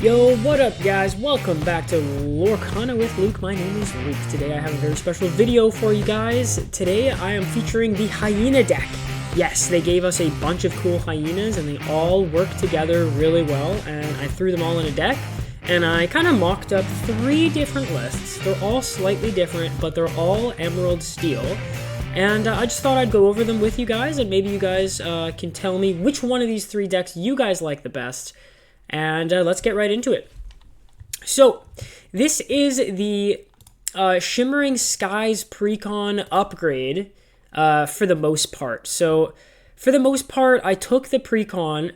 Yo, what up guys? Welcome back to Lorcana with Luke. My name is Luke. Today I have a very special video for you guys. Today I am featuring the Hyena deck. Yes, they gave us a bunch of cool hyenas and they all work together really well, and I threw them all in a deck and I kind of mocked up 3 different lists. They're all slightly different, but they're all Emerald Steel. And I just thought I'd go over them with you guys, and maybe you guys can tell me which one of these 3 decks you guys like the best. And let's get right into it. So, this is the Shimmering Skies Precon upgrade for the most part. So, for the most part, I took the Precon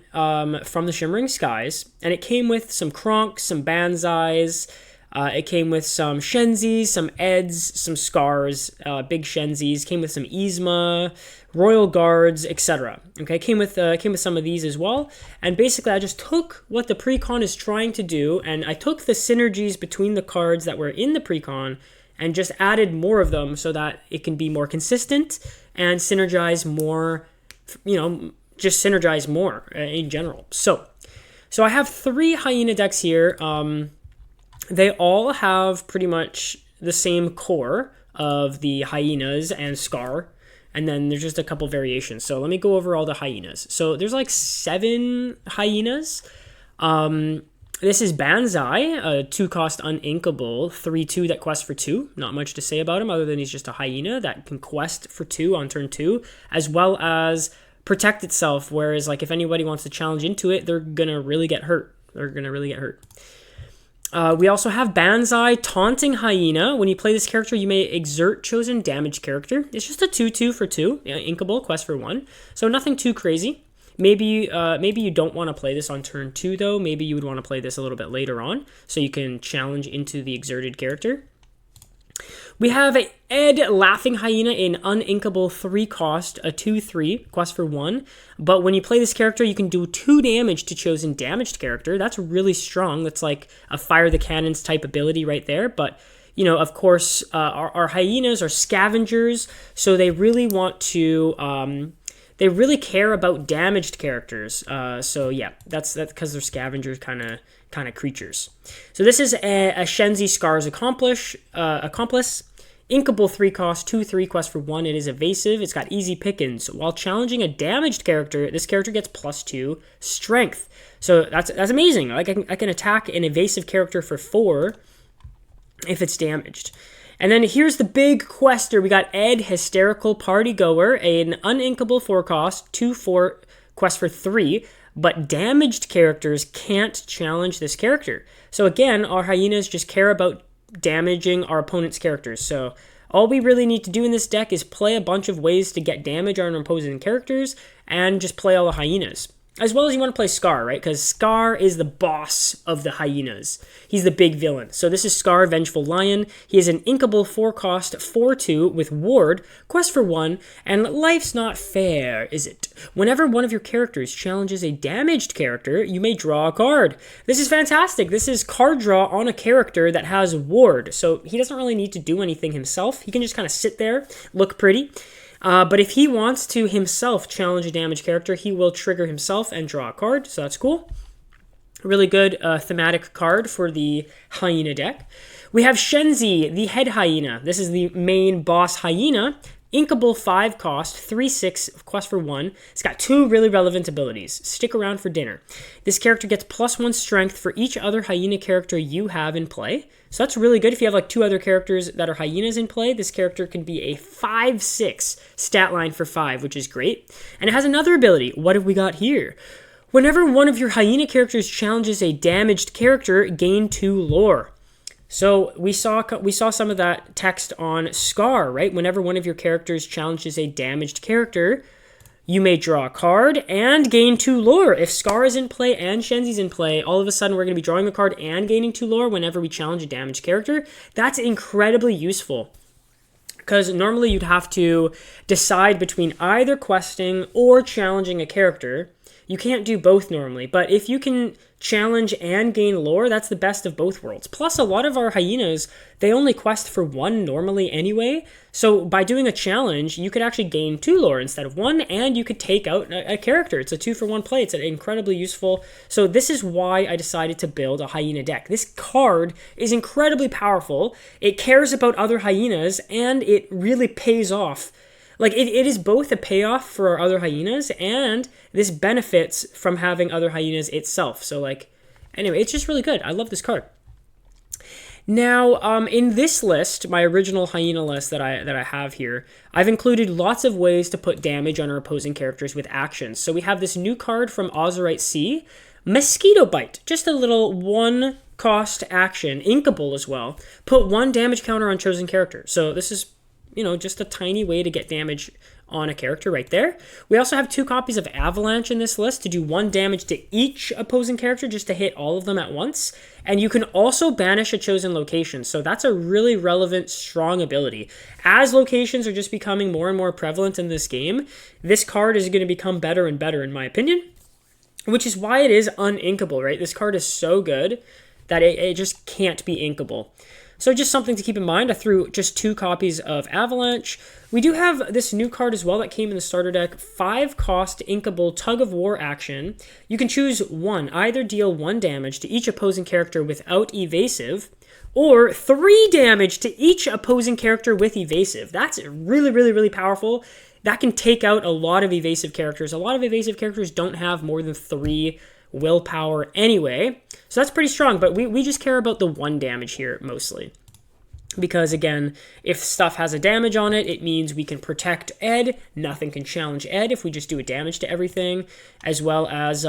from the Shimmering Skies, and it came with some Kronks, some Banzais. It came with some Shenzis, some Eds, some Scars, big Shenzis. Came with some Yzma, Royal Guards, etc. Okay, came with some of these as well. And basically, I just took what the Precon is trying to do, and I took the synergies between the cards that were in the Precon and just added more of them so that it can be more consistent and synergize more. Just synergize more in general. So I have 3 Hyena decks here. They all have pretty much the same core of the Hyenas and Scar, and then there's just a couple variations. So let me go over all the Hyenas. So there's like 7 Hyenas. This is Banzai, a 2-cost uninkable, 3/2 that quests for 2. Not much to say about him other than he's just a Hyena that can quest for 2 on turn 2, as well as protect itself, whereas like if anybody wants to challenge into it, they're gonna really get hurt. We also have Banzai, Taunting Hyena. When you play this character, you may exert chosen damage character. It's just a 2/2 for 2, inkable, quest for 1. So nothing too crazy. Maybe you don't want to play this on turn 2 though. Maybe you would want to play this a little bit later on, so you can challenge into the exerted character. We have Ed, Laughing Hyena, an uninkable 3-cost, a 2/3, quest for 1. But when you play this character, you can do 2 damage to chosen damaged character. That's really strong. That's like a Fire the Cannons type ability right there. But, of course, our Hyenas are scavengers, so they really want to... they really care about damaged characters. So yeah, that's because they're scavengers kind of creatures. So this is a Shenzi Scar's Accomplice. Inkable 3-cost, 2/3, quest for 1. It is evasive. It's got easy pickings. While challenging a damaged character, this character gets +2 strength. So that's amazing. Like I can attack an evasive character for 4 if it's damaged. And then here's the big quester. We got Ed, Hysterical Party Goer, an uninkable 4-cost, 2/4, quest for 3. But damaged characters can't challenge this character. So again, our Hyenas just care about damaging our opponent's characters. So all we really need to do in this deck is play a bunch of ways to get damage on our opposing characters and just play all the Hyenas. As well as you want to play Scar, right? Because Scar is the boss of the Hyenas. He's the big villain. So this is Scar, Vengeful Lion. He is an inkable 4-cost, 4/2 with Ward, quest for 1, and life's not fair, is it? Whenever one of your characters challenges a damaged character, you may draw a card. This is fantastic. This is card draw on a character that has Ward. So he doesn't really need to do anything himself. He can just kind of sit there, look pretty. But if he wants to himself challenge a damaged character, he will trigger himself and draw a card, so that's cool. Really good thematic card for the Hyena deck. We have Shenzi, the Head Hyena. This is the main boss Hyena. Inkable 5-cost, 3/6, quest for 1. It's got 2 really relevant abilities. Stick around for dinner. This character gets +1 strength for each other Hyena character you have in play. So that's really good. If you have like 2 other characters that are Hyenas in play, this character can be a 5/6 stat line for 5, which is great. And it has another ability. What have we got here? Whenever one of your Hyena characters challenges a damaged character, gain 2 lore. So we saw some of that text on Scar, right? Whenever one of your characters challenges a damaged character, you may draw a card and gain 2 lore. If Scar is in play and Shenzi's in play, all of a sudden we're going to be drawing a card and gaining 2 lore whenever we challenge a damaged character. That's incredibly useful, because normally you'd have to decide between either questing or challenging a character. You can't do both normally, but if you can challenge and gain lore, that's the best of both worlds. Plus, a lot of our hyenas, they only quest for 1 normally anyway. So by doing a challenge, you could actually gain 2 lore instead of 1, and you could take out a character. It's a 2-for-1 play. It's incredibly useful. So this is why I decided to build a hyena deck. This card is incredibly powerful. It cares about other hyenas, and it really pays off. Like, it is both a payoff for our other hyenas, and this benefits from having other hyenas itself. So, like, anyway, it's just really good. I love this card. Now, in this list, my original hyena list that I have here, I've included lots of ways to put damage on our opposing characters with actions. So we have this new card from Ozurite C, Mosquito Bite, just a little 1-cost action, inkable as well. Put 1 damage counter on chosen character. So this is, just a tiny way to get damage on a character right there. We also have 2 copies of Avalanche in this list to do 1 damage to each opposing character, just to hit all of them at once. And you can also banish a chosen location. So that's a really relevant, strong ability. As locations are just becoming more and more prevalent in this game, this card is going to become better and better, in my opinion, which is why it is uninkable, right? This card is so good that it just can't be inkable. So just something to keep in mind. I threw just 2 copies of Avalanche. We do have this new card as well that came in the starter deck. 5-cost inkable Tug of War action. You can choose 1. Either deal 1 damage to each opposing character without evasive, or 3 damage to each opposing character with evasive. That's really, really, really powerful. That can take out a lot of evasive characters. A lot of evasive characters don't have more than 3 willpower anyway, so that's pretty strong, but we just care about the 1 damage here mostly, because again, if stuff has a damage on it, it means we can protect Ed. Nothing can challenge Ed if we just do a damage to everything, as well as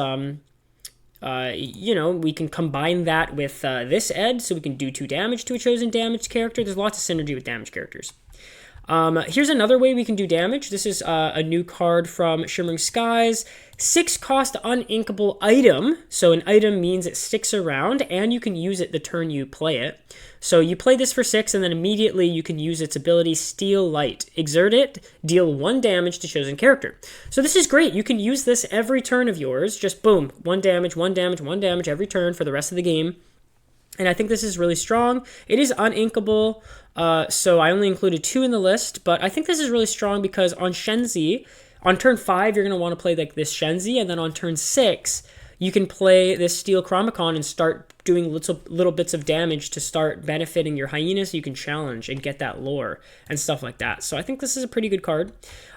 we can combine that with this Ed, so we can do 2 damage to a chosen damaged character. There's lots of synergy with damaged characters. Here's another way we can do damage. This is a new card from Shimmering Skies. 6-cost uninkable item. So an item means it sticks around, and you can use it the turn you play it. So you play this for 6, and then immediately you can use its ability Steal Light. Exert it, deal 1 damage to chosen character. So this is great. You can use this every turn of yours. Just boom, 1 damage, 1 damage, 1 damage every turn for the rest of the game. And I think this is really strong. It is uninkable, so I only included 2 in the list, but I think this is really strong because on Shenzi, on turn 5, you're going to want to play like this Shenzi, and then on turn 6, you can play this Steel Chromicon and start doing little bits of damage to start benefiting your hyena, so you can challenge and get that lore and stuff like that. So I think this is a pretty good card.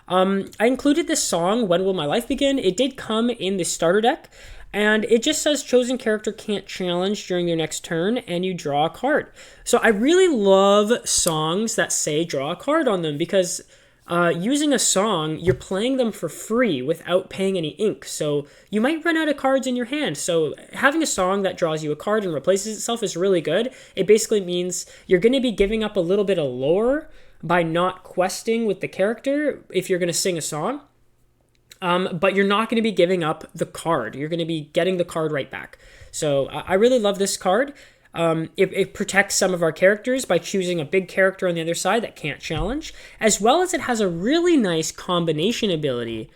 I included this song, When Will My Life Begin? It did come in the starter deck, and it just says chosen character can't challenge during their next turn, and you draw a card. So I really love songs that say draw a card on them, because using a song, you're playing them for free without paying any ink. So you might run out of cards in your hand. So having a song that draws you a card and replaces itself is really good. It basically means you're going to be giving up a little bit of lore by not questing with the character if you're going to sing a song. But you're not going to be giving up the card. You're going to be getting the card right back. So I really love this card. It protects some of our characters by choosing a big character on the other side that can't challenge, as well as it has a really nice combination ability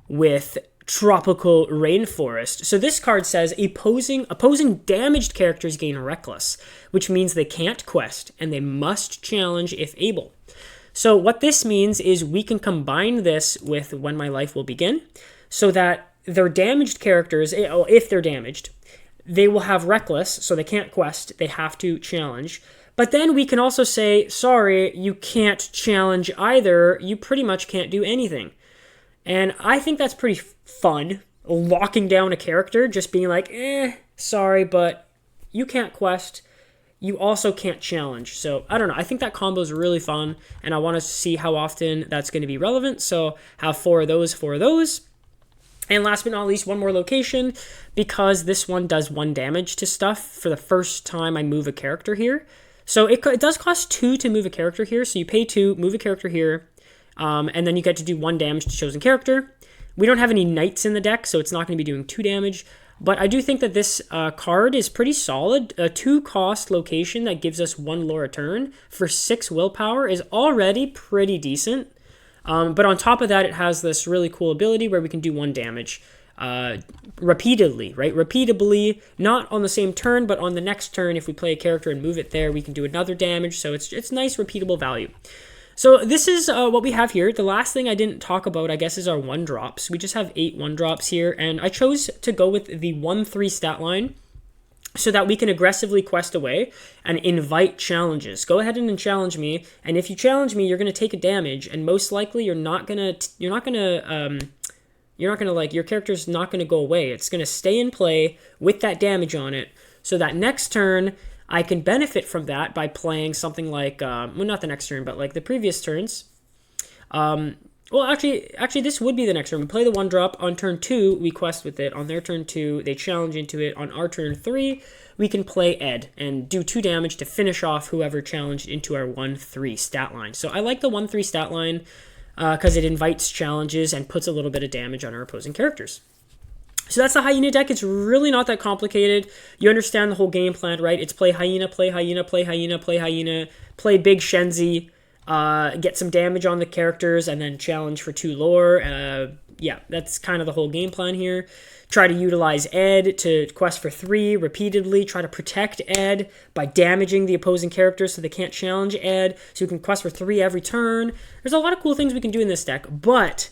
with Tropical Rainforest. So this card says opposing damaged characters gain Reckless, which means they can't quest and they must challenge if able. So what this means is we can combine this with When My Life Will Begin, so that their damaged characters, if they're damaged, they will have Reckless, so they can't quest, they have to challenge. But then we can also say, sorry, you can't challenge either, you pretty much can't do anything. And I think that's pretty fun, locking down a character, just being like, sorry, but you can't quest, you also can't challenge. So I don't know, I think that combo is really fun, and I want to see how often that's going to be relevant, so have 4 of those. And last but not least, one more location, because this one does 1 damage to stuff for the first time I move a character here. So it does cost 2 to move a character here, so you pay 2, move a character here, and then you get to do 1 damage to chosen character. We don't have any knights in the deck, so it's not going to be doing 2 damage, but I do think that this card is pretty solid. A 2-cost location that gives us 1 lore a turn for 6 willpower is already pretty decent. But on top of that, it has this really cool ability where we can do 1 damage repeatedly, right? Repeatably, not on the same turn, but on the next turn, if we play a character and move it there, we can do another damage. So it's nice, repeatable value. So this is what we have here. The last thing I didn't talk about, I guess, is our 1-drops. We just have 8 1-drops here, and I chose to go with the 1-3 stat line so that we can aggressively quest away and invite challenges. Go ahead and challenge me, and if you challenge me, you're going to take a damage, and most likely your character's not going to go away. It's going to stay in play with that damage on it, so that next turn I can benefit from that by playing something like, well, not the next turn, but like the previous turns. Well, actually, this would be the next turn. We play the 1-drop. On turn 2, we quest with it. On their turn 2, they challenge into it. On our turn 3, we can play Ed and do 2 damage to finish off whoever challenged into our 1-3 stat line. So I like the 1-3 stat line because it invites challenges and puts a little bit of damage on our opposing characters. So that's the Hyena deck. It's really not that complicated. You understand the whole game plan, right? It's play Hyena, play Hyena, play Hyena, play Hyena, play Big Shenzi, get some damage on the characters, and then challenge for 2 lore. Yeah, that's kind of the whole game plan here. Try to utilize Ed to quest for 3 repeatedly. Try to protect Ed by damaging the opposing characters so they can't challenge Ed. So you can quest for 3 every turn. There's a lot of cool things we can do in this deck, but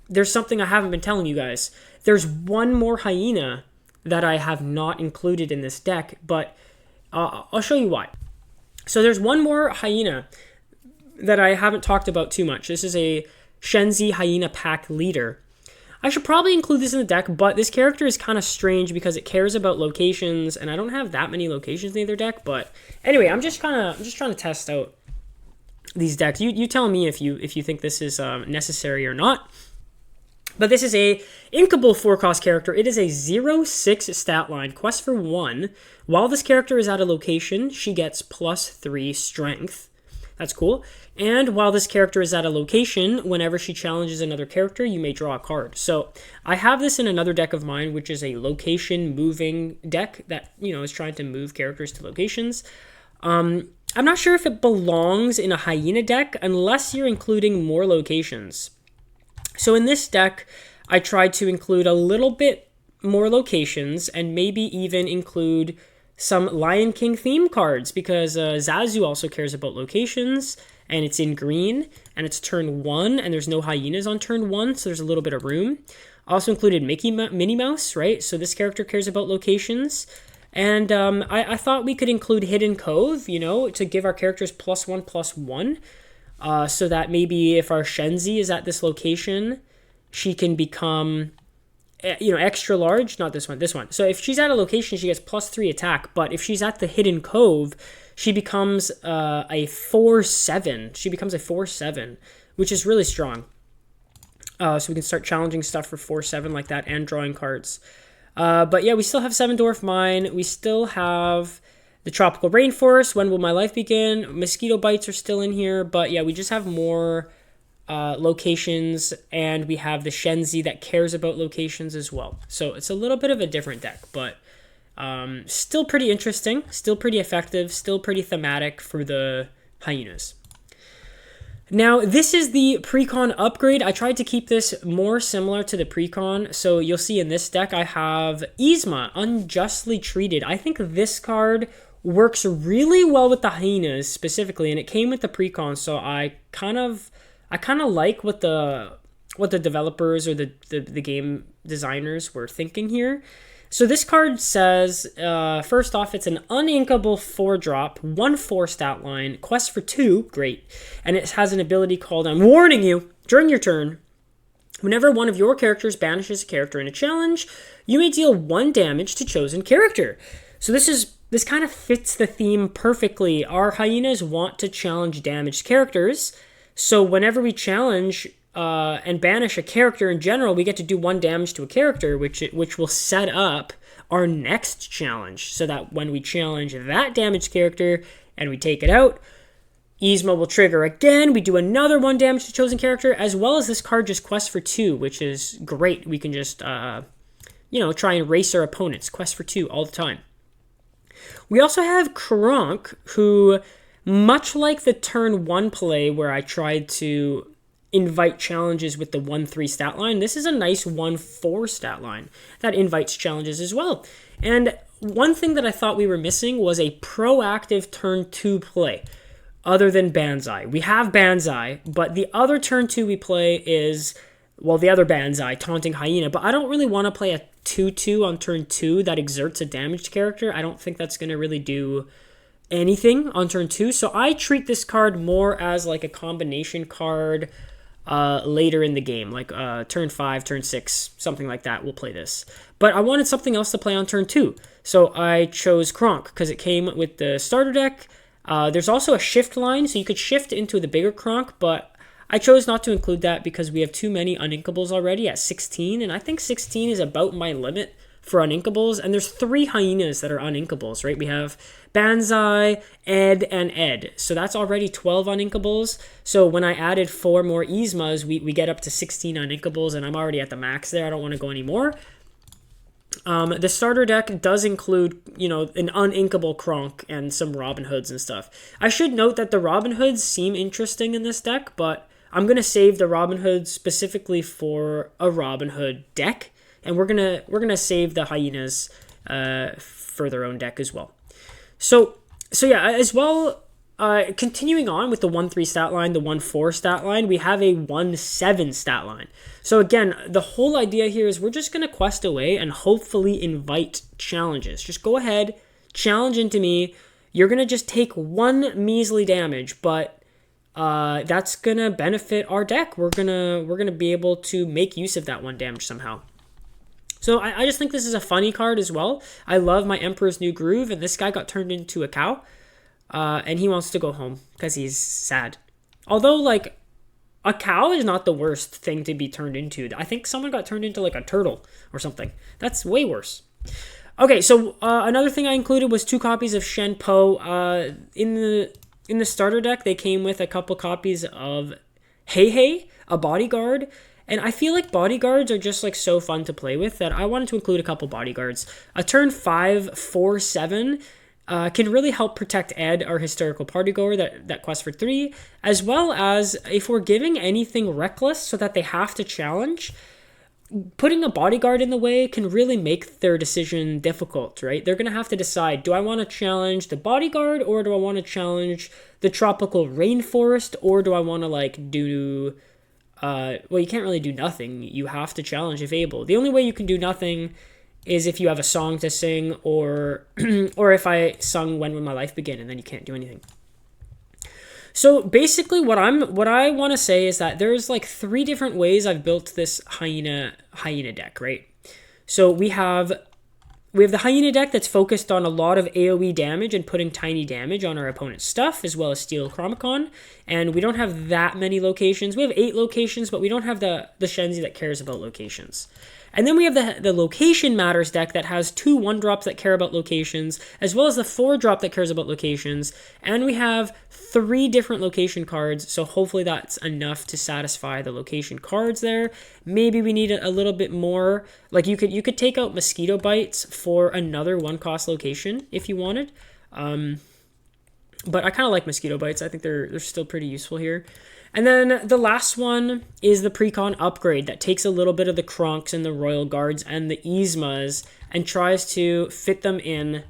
there's something I haven't been telling you guys. There's one more Hyena that I have not included in this deck, but I'll show you why. So there's one more Hyena that I haven't talked about too much. This is a Shenzi Hyena pack leader. I should probably include this in the deck, but this character is kind of strange because it cares about locations, and I don't have that many locations in either deck. But anyway, I'm just trying to test out these decks. You tell me if you think this is necessary or not. But this is a inkable 4-cost character. It is a 0-6 stat line, quest for 1. While this character is at a location, she gets +3 strength. That's cool. And while this character is at a location, whenever she challenges another character, you may draw a card. So I have this in another deck of mine, which is a location moving deck that, is trying to move characters to locations. I'm not sure if it belongs in a Hyena deck unless you're including more locations. So in this deck, I tried to include a little bit more locations and maybe even include some Lion King theme cards because Zazu also cares about locations and it's in green and it's turn 1 and there's no hyenas on turn 1, so there's a little bit of room. Also included Minnie Mouse, right? So this character cares about locations. And I thought we could include Hidden Cove, to give our characters +1/+1. So that maybe if our Shenzi is at this location, she can become, extra large. Not this one. So if she's at a location, she gets +3 attack. But if she's at the Hidden Cove, she becomes a 4/7. She becomes a 4/7, which is really strong. So we can start challenging stuff for 4/7 like that and drawing cards. But yeah, we still have 7 Dwarf Mine. We still have the Tropical Rainforest, When Will My Life Begin? Mosquito Bites are still in here. But yeah, we just have more locations, and we have the Shenzi that cares about locations as well. So it's a little bit of a different deck, but still pretty interesting, still pretty effective, still pretty thematic for the Hyenas. Now, this is the Precon upgrade. I tried to keep this more similar to the Precon. So you'll see in this deck, I have Yzma, Unjustly Treated. I think this card works really well with the Hyenas specifically, and it came with the Precon, so I kind of like what the developers or the game designers were thinking here. So this card says, first off, it's an uninkable 4-drop, 1/4 stat line, quest for 2, great, and it has an ability called, I'm warning you, during your turn, whenever one of your characters banishes a character in a challenge, you may deal 1 damage to chosen character. So this kind of fits the theme perfectly. Our Hyenas want to challenge damaged characters, so whenever we challenge and banish a character in general, we get to do 1 damage to a character, which will set up our next challenge, so that when we challenge that damaged character and we take it out, Yzma will trigger again. We do another 1 damage to chosen character, as well as this card just quests for 2, which is great. We can just try and race our opponents, quest for 2 all the time. We also have Kronk, who, much like the turn 1 play where I tried to invite challenges with the 1-3 stat line. This is a nice 1-4 stat line that invites challenges as well. And one thing that I thought we were missing was a proactive turn 2 play other than Banzai. We have Banzai, but the other turn 2 we play is, well, the other Banzai, Taunting Hyena, but I don't really want to play a 2-2 on turn 2 that exerts a damaged character. I don't think that's going to really do anything on turn 2, so I treat this card more as like a combination card later in the game, like turn 5, turn 6, something like that. We'll play this. But I wanted something else to play on turn 2, so I chose Kronk because it came with the starter deck. There's also a shift line, so you could shift into the bigger Kronk, but I chose not to include that because we have too many uninkables already at 16, and I think 16 is about my limit for uninkables, and there's 3 hyenas that are uninkables, right? We have Banzai, Ed, and Ed, so that's already 12 uninkables. So when I added 4 more Yzmas, we get up to 16 uninkables, and I'm already at the max there. I don't want to go any more. The starter deck does include, you know, an uninkable Kronk and some Robin Hoods and stuff. I should note that the Robin Hoods seem interesting in this deck, but I'm going to save the Robin Hoods specifically for a Robin Hood deck, and we're gonna save the hyenas for their own deck as well. So yeah, as well, continuing on with the 1-3 stat line, the 1-4 stat line, we have a 1-7 stat line. So again, the whole idea here is we're just gonna quest away and hopefully invite challenges. Just go ahead, challenge into me. You're gonna just take 1 measly damage, but that's gonna benefit our deck. We're gonna be able to make use of that 1 damage somehow. So I just think this is a funny card as well. I love my Emperor's New Groove, and this guy got turned into a cow, and he wants to go home because he's sad. Although, like, a cow is not the worst thing to be turned into. I think someone got turned into, like, a turtle or something. That's way worse. Okay, so another thing I included was 2 copies of Shen Po. In the starter deck, they came with a couple copies of Hey, a bodyguard. And I feel like bodyguards are just like so fun to play with that I wanted to include a couple bodyguards. A turn 5, 4/7 can really help protect Ed, our historical partygoer that quests for 3, as well as if we're giving anything reckless so that they have to challenge, putting a bodyguard in the way can really make their decision difficult, right? They're going to have to decide, do I want to challenge the bodyguard, or do I want to challenge the tropical rainforest, or do I want to like do... well, you can't really do nothing. You have to challenge if able. The only way you can do nothing is if you have a song to sing, or or if I sung When Will My Life Begin, and then you can't do anything. So basically what I want to say is that there's like 3 different ways I've built this hyena deck, right? So we have the Hyena deck that's focused on a lot of AoE damage and putting tiny damage on our opponent's stuff, as well as Steel Chromicon. And we don't have that many locations. We have 8 locations, but we don't have the Shenzi that cares about locations. And then we have the Location Matters deck that has 2 1-drops that care about locations, as well as the 4-drop that cares about locations. And we have 3 different location cards, so hopefully that's enough to satisfy the location cards there. Maybe we need a little bit more. Like you could take out Mosquito Bites for another 1-cost location if you wanted. But I kind of like Mosquito Bites. I think they're still pretty useful here. And then the last one is the Precon upgrade that takes a little bit of the Kronks and the Royal Guards and the Yzmas and tries to fit them in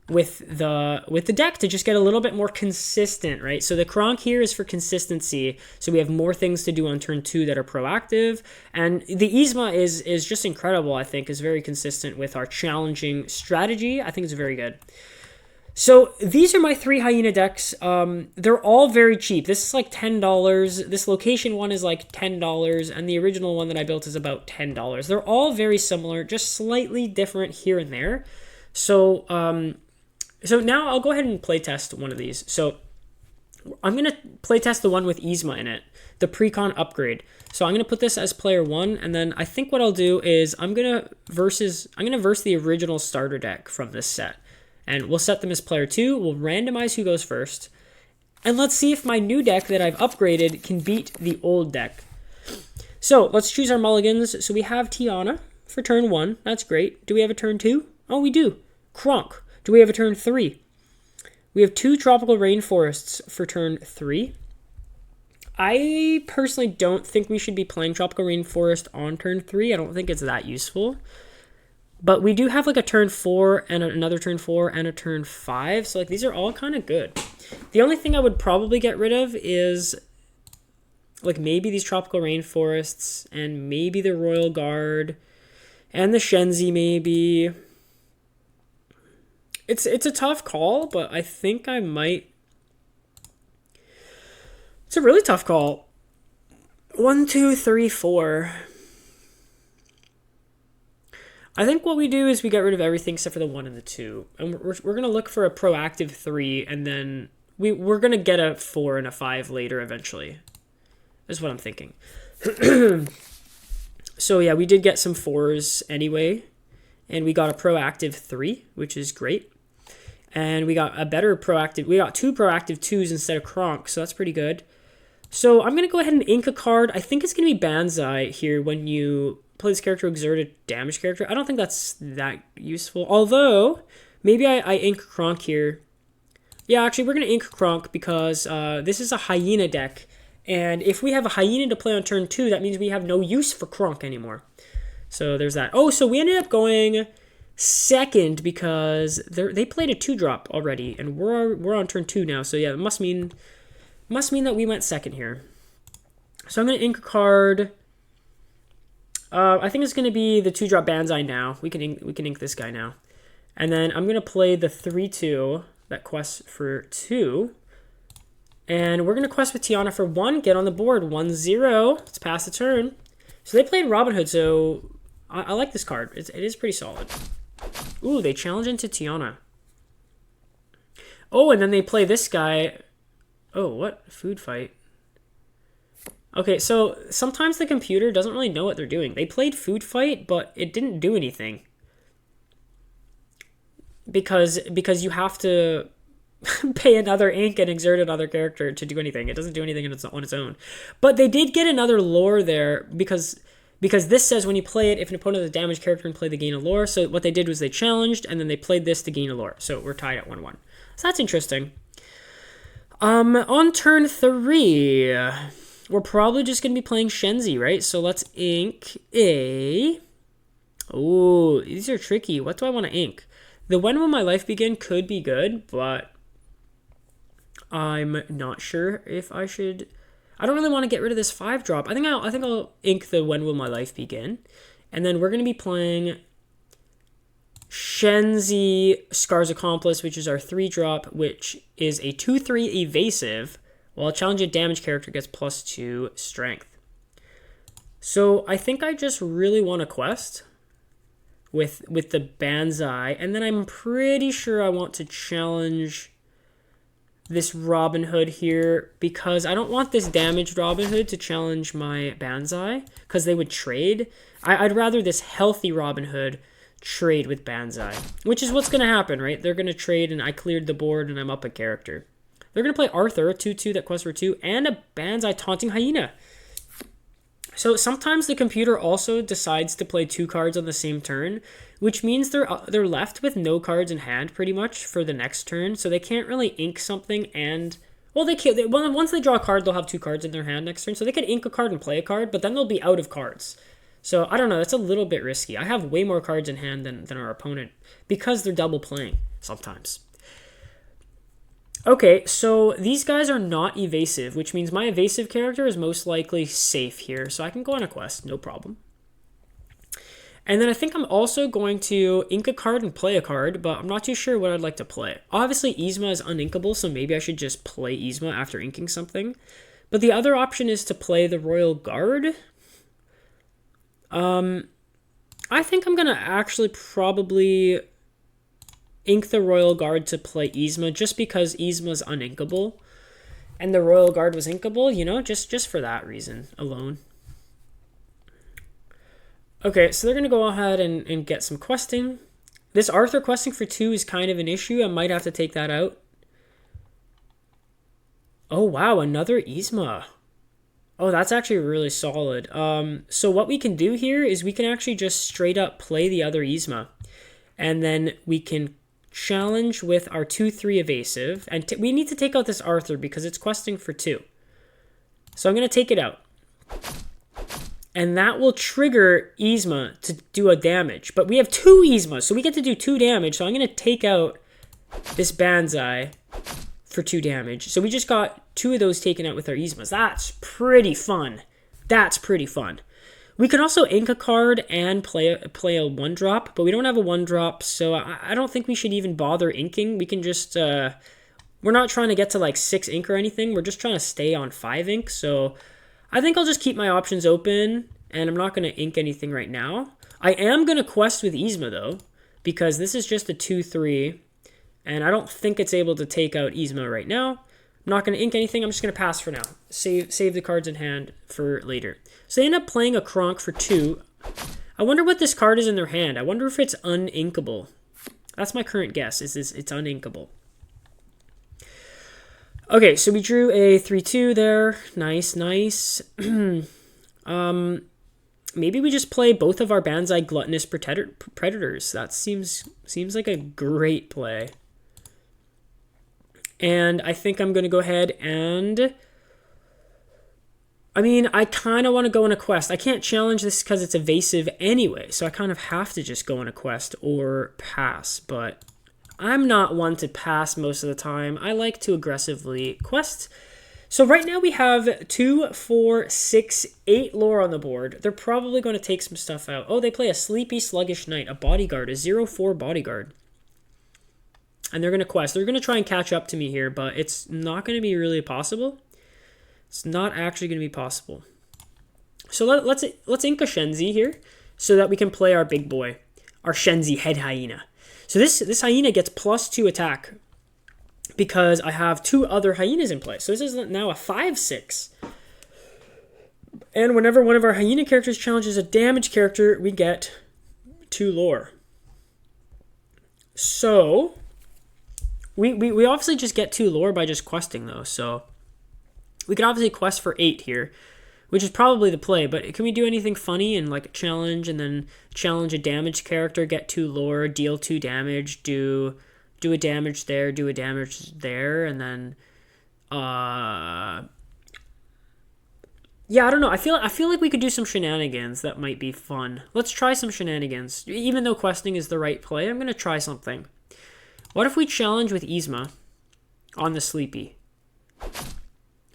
with the deck to just get a little bit more consistent, right? So the Kronk here is for consistency. So we have more things to do on turn 2 that are proactive. And the Yzma is just incredible, I think, is very consistent with our challenging strategy. I think it's very good. So these are my 3 Hyena decks. They're all very cheap. This is like $10. This location one is like $10, and the original one that I built is about $10. They're all very similar, just slightly different here and there. So now I'll go ahead and playtest one of these. So I'm going to playtest the one with Yzma in it, the Precon upgrade. So I'm going to put this as player 1, and then I think what I'll do is I'm going to verse the original starter deck from this set. And we'll set them as player 2. We'll randomize who goes first. And let's see if my new deck that I've upgraded can beat the old deck. So let's choose our mulligans. So we have Tiana for turn 1. That's great. Do we have a turn 2? Oh, we do. Kronk. Do we have a turn 3? We have 2 tropical rainforests for turn 3. I personally don't think we should be playing Tropical Rainforest on turn 3. I don't think it's that useful. But we do have like a turn 4 and another turn 4 and a turn 5. So like these are all kind of good. The only thing I would probably get rid of is like maybe these Tropical Rainforests and maybe the Royal Guard and the Shenzi maybe. It's a tough call, but I think I might. It's a really tough call. 1, 2, 3, 4. I think what we do is we get rid of everything except for the 1 and the 2. And we're going to look for a proactive 3, and then we're going to get a 4 and a 5 later eventually. That's what I'm thinking. So yeah, we did get some 4s anyway. And we got a proactive 3, which is great. And we got a better proactive. We got 2 proactive 2s instead of Kronk, so that's pretty good. So I'm going to go ahead and ink a card. I think it's going to be Banzai here when you play this character, exert a damage character. I don't think that's that useful. Although, maybe I ink Kronk here. Yeah, actually, we're going to ink Kronk because this is a Hyena deck. And if we have a Hyena to play on turn 2, that means we have no use for Kronk anymore. So there's that. Oh, so we ended up going second because they played a 2-drop already. And we're on turn 2 now. So yeah, it must mean that we went second here. So I'm going to ink a card. I think it's going to be the 2-drop Banzai now. We can ink this guy now. And then I'm going to play the 3-2 that quests for 2. And we're going to quest with Tiana for 1. Get on the board. 1-0. Let's pass the turn. So they played Robin Hood, so I like this card. It is pretty solid. Ooh, they challenge into Tiana. Oh, and then they play this guy. Oh, what? Food fight. Okay, so sometimes the computer doesn't really know what they're doing. They played Food Fight, but it didn't do anything. Because you have to pay another ink and exert another character to do anything. It doesn't do anything on its own. But they did get another lore there because this says when you play it, if an opponent has a damaged character and play the gain a lore. So what they did was they challenged, and then they played this to gain a lore. So we're tied at 1-1. So that's interesting. On turn 3, we're probably just going to be playing Shenzi, right? So let's ink a... Oh, these are tricky. What do I want to ink? The When Will My Life Begin could be good, but I'm not sure if I should... I don't really want to get rid of this 5-drop. I think I'll ink the When Will My Life Begin. And then we're going to be playing Shenzi Scar's Accomplice, which is our 3-drop, which is a 2/3 evasive, while a challenging damage character gets +2 strength. So I think I just really want to quest with the Banzai, and then I'm pretty sure I want to challenge this Robin Hood here because I don't want this damaged Robin Hood to challenge my Banzai because they would trade. I'd rather this healthy Robin Hood trade with Banzai, which is what's going to happen, right? They're going to trade, and I cleared the board, and I'm up a character. They're going to play Arthur, a 2/2 that quests for 2, and a Banzai taunting Hyena. So sometimes the computer also decides to play 2 cards on the same turn, which means they're left with no cards in hand pretty much for the next turn. So they can't really ink something and... Well, they can't. Once they draw a card, they'll have 2 cards in their hand next turn. So they could ink a card and play a card, but then they'll be out of cards. So I don't know. That's a little bit risky. I have way more cards in hand than our opponent because they're double playing sometimes. Okay, so these guys are not evasive, which means my evasive character is most likely safe here. So I can go on a quest, no problem. And then I think I'm also going to ink a card and play a card, but I'm not too sure what I'd like to play. Obviously, Yzma is uninkable, so maybe I should just play Yzma after inking something. But the other option is to play the Royal Guard. I think I'm going to actually probably ink the Royal Guard to play Yzma just because Yzma's uninkable and the Royal Guard was inkable, you know, just for that reason alone. Okay, so they're going to go ahead and get some questing. This Arthur questing for 2 is kind of an issue. I might have to take that out. Oh, wow, another Yzma. Oh, that's actually really solid. So what we can do here is we can actually just straight up play the other Yzma. And then we can challenge with our 2/3 evasive. And we need to take out this Arthur because it's questing for 2. So I'm going to take it out. And that will trigger Yzma to do a damage. But we have 2 Yzmas, so we get to do 2 damage. So I'm going to take out this Banzai for 2 damage. So we just got 2 of those taken out with our Yzmas. That's pretty fun. That's pretty fun. We can also ink a card and play a 1-drop, but we don't have a 1-drop, so I don't think we should even bother inking. We can just... we're not trying to get to like 6 ink or anything. We're just trying to stay on 5 ink, so I think I'll just keep my options open, and I'm not going to ink anything right now. I am going to quest with Yzma, though, because this is just a 2-3, and I don't think it's able to take out Yzma right now. I'm not going to ink anything. I'm just going to pass for now. Save the cards in hand for later. So they end up playing a Kronk for 2. I wonder what this card is in their hand. I wonder if it's uninkable. That's my current guess, is it's uninkable. Okay, so we drew a 3-2 there. Nice, nice. Maybe we just play both of our Banzai Gluttonous Predators. That seems like a great play. And I think I'm going to go ahead and... I mean, I kind of want to go on a quest. I can't challenge this because it's evasive anyway, so I kind of have to just go on a quest or pass. But I'm not one to pass most of the time. I like to aggressively quest. So right now we have 2, 4, 6, 8 lore on the board. They're probably going to take some stuff out. Oh, they play a Sleepy Sluggish Knight, a bodyguard, a 0-4 bodyguard. And they're going to quest. They're going to try and catch up to me here, but it's not going to be really possible. It's not actually going to be possible. So let's ink a Shenzi here so that we can play our big boy, our Shenzi Head Hyena. So this Hyena gets +2 attack because I have 2 other Hyenas in play. So this is now a 5-6. And whenever one of our Hyena characters challenges a damage character, we get 2 lore. So... We obviously just get 2 lore by just questing, though, so we could obviously quest for 8 here, which is probably the play, but can we do anything funny and like a challenge and then challenge a damage character, get 2 lore, deal 2 damage, do a damage there, do a damage there, and then yeah, I don't know. I feel like we could do some shenanigans that might be fun. Let's try some shenanigans. Even though questing is the right play, I'm going to try something. What if we challenge with Yzma on the Sleepy?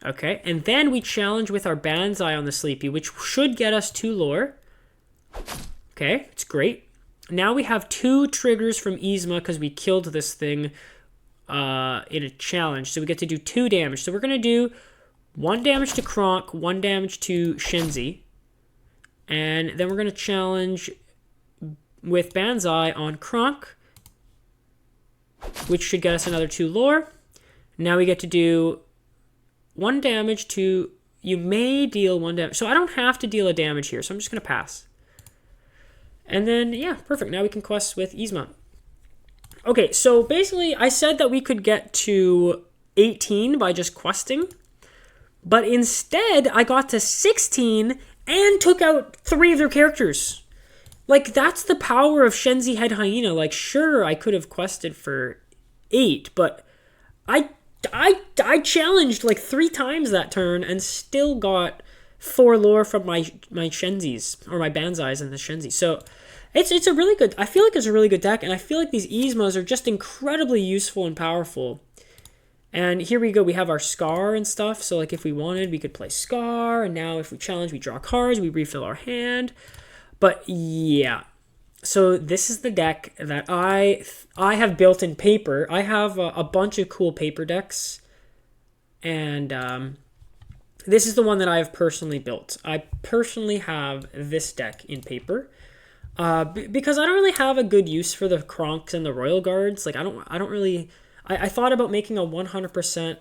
Okay, and then we challenge with our Banzai on the Sleepy, which should get us 2 lore. Okay, it's great. Now we have 2 triggers from Yzma because we killed this thing in a challenge. So we get to do 2 damage. So we're going to do 1 damage to Kronk, 1 damage to Shenzi. And then we're going to challenge with Banzai on Kronk, which should get us another 2 lore. Now we get to do 1 damage to... You may deal 1 damage. So I don't have to deal a damage here, so I'm just going to pass. And then, yeah, perfect. Now we can quest with Yzma. Okay, so basically I said that we could get to 18 by just questing. But instead, I got to 16 and took out 3 of their characters. Like, that's the power of Shenzi Head Hyena. Like, sure, I could have quested for 8, but I challenged like 3 times that turn and still got 4 lore from my Shenzis, or my Banzais and the Shenzi. So it's a really good, I feel like it's a really good deck, and I feel like these Yzmas are just incredibly useful and powerful. And here we go, we have our Scar and stuff, so like if we wanted, we could play Scar, and now if we challenge, we draw cards, we refill our hand. But yeah, so this is the deck that I have built in paper. I have a bunch of cool paper decks, and this is the one that I have personally built. I personally have this deck in paper because I don't really have a good use for the Kronks and the Royal Guards. Like I don't really. I thought about making a 100%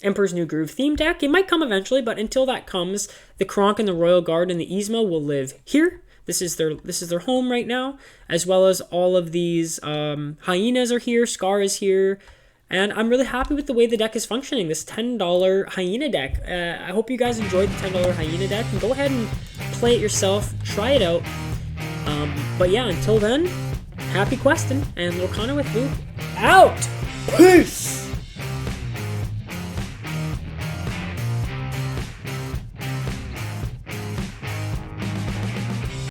Emperor's New Groove theme deck. It might come eventually, but until that comes, the Kronk and the Royal Guard and the Yzma will live here. This is their home right now, as well as all of these Hyenas are here, Scar is here, and I'm really happy with the way the deck is functioning, this $10 Hyena deck. I hope you guys enjoyed the $10 Hyena deck, and go ahead and play it yourself, try it out. But yeah, until then, happy questing, and Lorcana with Boo out! Peace!